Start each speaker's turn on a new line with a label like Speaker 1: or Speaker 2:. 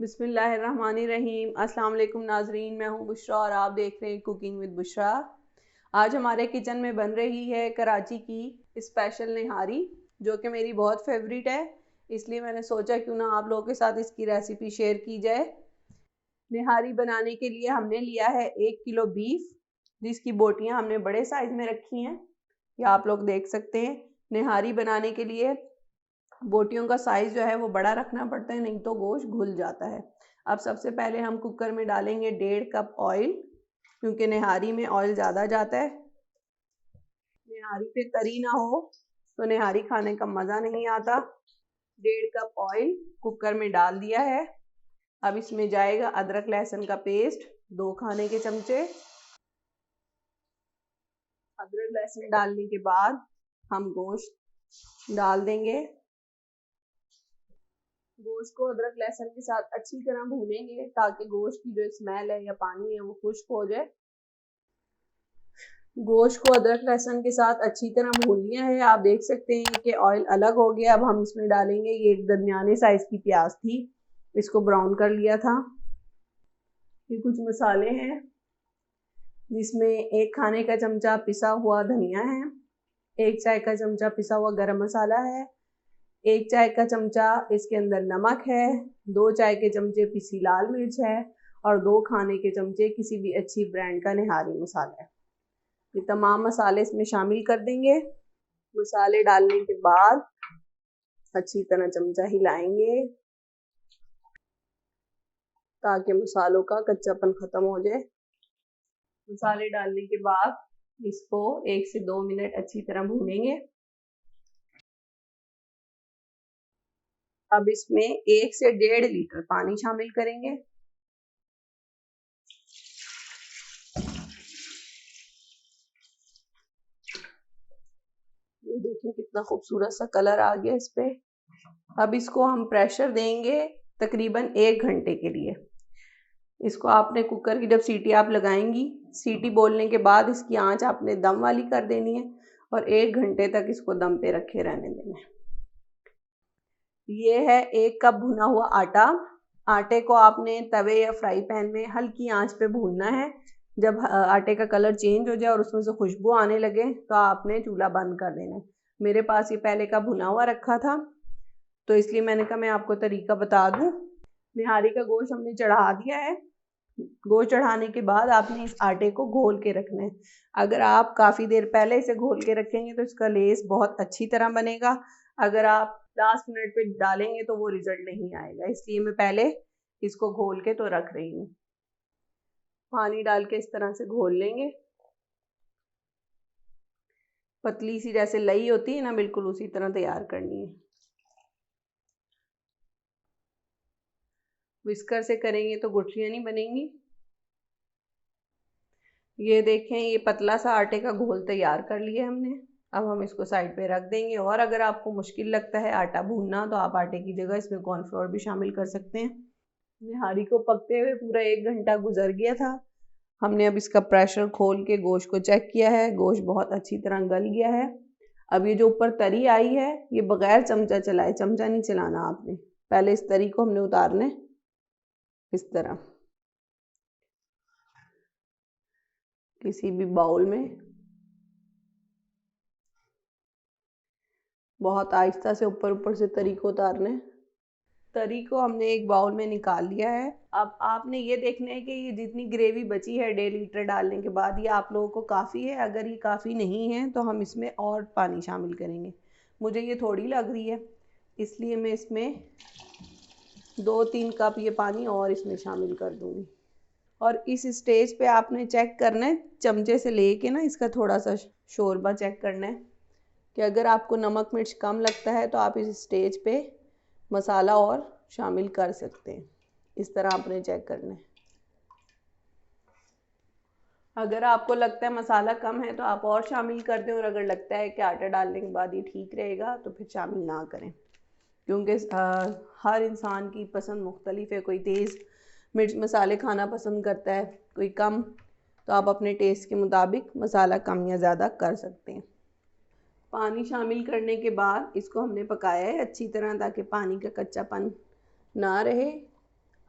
Speaker 1: बिस्मिल्लाहिर्रहमानिर्रहीम। अस्सलाम वालेकुम नाजरीन, मैं हूँ बुशरा और आप देख रहे हैं कुकिंग विद बुशरा। आज हमारे किचन में बन रही है कराची की स्पेशल निहारी, जो कि मेरी बहुत फेवरेट है। इसलिए मैंने सोचा क्यों ना आप लोगों के साथ इसकी रेसिपी शेयर की जाए। निहारी बनाने के लिए हमने लिया है 1 किलो बीफ, जिसकी बोटियाँ हमने बड़े साइज में रखी हैं, ये आप लोग देख सकते हैं। निहारी बनाने के लिए बोटियों का साइज जो है वो बड़ा रखना पड़ता है, नहीं तो गोश्त घुल जाता है। अब सबसे पहले हम कुकर में डालेंगे 1.5 कप ऑयल, क्योंकि निहारी में ऑयल ज़्यादा जाता है। निहारी पे तरी ना हो तो निहारी खाने का मज़ा नहीं आता। 1.5 कप ऑयल कुकर में डाल दिया है। अब इसमें जाएगा अदरक लहसुन का पेस्ट 2 खाने के चमचे। अदरक लहसुन डालने के बाद हम गोश्त डाल देंगे। गोश्त को अदरक लहसुन के साथ अच्छी तरह भूनेंगे, ताकि गोश्त की जो स्मेल है या पानी है वो खुश्क हो जाए। गोश्त को अदरक लहसुन के साथ अच्छी तरह भून लिया है। आप देख सकते हैं कि ऑयल अलग हो गया। अब हम इसमें डालेंगे, ये एक दरमियाने साइज की प्याज थी, इसको ब्राउन कर लिया था। ये कुछ मसाले हैं, जिसमें 1 खाने का चमचा पिसा हुआ धनिया है, 1 चाय का चमचा पिसा हुआ गरम मसाला है, 1 चाय का चमचा इसके अंदर नमक है, 2 चाय के चमचे पिसी लाल मिर्च है और 2 खाने के चमचे किसी भी अच्छी ब्रांड का निहारी मसाला है। ये तमाम मसाले इसमें शामिल कर देंगे। मसाले डालने के बाद अच्छी तरह चमचा हिलाएंगे, ताकि मसालों का कच्चापन खत्म हो जाए। मसाले डालने के बाद इसको 1 से 2 मिनट अच्छी तरह भूनेंगे। अब इसमें 1 से 1.5 लीटर पानी शामिल करेंगे। ये देखिए कितना खूबसूरत सा कलर आ गया इस पे। अब इसको हम प्रेशर देंगे तकरीबन 1 घंटे के लिए। इसको आपने कुकर की जब सीटी आप लगाएंगी, सीटी बोलने के बाद इसकी आंच आपने दम वाली कर देनी है और 1 घंटे तक इसको दम पे रखे रहने देना है। ये है 1 कप भुना हुआ आटा। आटे को आपने तवे या फ्राई पैन में हल्की आंच पे भूनना है। जब आटे का कलर चेंज हो जाए और उसमें से खुशबू आने लगे तो आपने चूल्हा बंद कर देना है। मेरे पास ये पहले का भुना हुआ रखा था, तो इसलिए मैंने कहा मैं आपको तरीका बता दूं। निहारी का गोश्त हमने चढ़ा दिया है। गोश्त चढ़ाने के बाद आपने इस आटे को घोल के रखना है। अगर आप काफ़ी देर पहले इसे घोल के रखेंगे तो इसका लेस बहुत अच्छी तरह बनेगा। अगर आप लास्ट मिनट पे डालेंगे तो वो रिजल्ट नहीं आएगा, इसलिए मैं पहले इसको घोल के तो रख रही हूँ। पानी डाल के इस तरह से घोल लेंगे। पतली सी जैसे लई होती है ना, बिल्कुल उसी तरह तैयार करनी है। विस्कर से करेंगे तो गुठलियाँ नहीं बनेंगी। ये देखें, ये पतला सा आटे का घोल तैयार कर लिया हमने। अब हम इसको साइड पे रख देंगे। और अगर आपको मुश्किल लगता है आटा भूनना, तो आप आटे की जगह इसमें कॉर्नफ्लोर भी शामिल कर सकते हैं। निहारी को पकते हुए पूरा 1 घंटा गुजर गया था। हमने अब इसका प्रेशर खोल के गोश्त को चेक किया है। गोश्त बहुत अच्छी तरह गल गया है। अब ये जो ऊपर तरी आई है, ये बगैर चमचा चलाए, चमचा नहीं चलाना आपने, पहले इस तरी को हमने उतारना है इस तरह किसी भी बाउल में। बहुत आहिस्ता से ऊपर ऊपर से तरी को उतारना है। तरी को हमने एक बाउल में निकाल लिया है। अब आपने ये देखना है कि ये जितनी ग्रेवी बची है 1.5 लीटर डालने के बाद, ये आप लोगों को काफ़ी है। अगर ये काफ़ी नहीं है तो हम इसमें और पानी शामिल करेंगे। मुझे ये थोड़ी लग रही है, इसलिए मैं इसमें 2-3 कप ये पानी और इसमें शामिल कर दूँगी। और इस स्टेज पे आपने चेक करना है, चमचे से लेके ना इसका थोड़ा सा शोरबा चेक करना है कि अगर आपको नमक मिर्च कम लगता है तो आप इस स्टेज पे मसाला और शामिल कर सकते हैं। इस तरह आपने चेक करना है। अगर आपको लगता है मसाला कम है तो आप और शामिल कर दें, और अगर लगता है कि आटा डालने के बाद ये ठीक रहेगा तो फिर शामिल ना करें, क्योंकि हर इंसान की पसंद मुख्तलिफ है। कोई तेज़ मिर्च मसाले खाना पसंद करता है, कोई कम, तो आप अपने टेस्ट के मुताबिक मसाला कम या ज़्यादा कर सकते हैं। पानी शामिल करने के बाद इसको हमने पकाया है अच्छी तरह, ताकि पानी का कच्चापन ना रहे।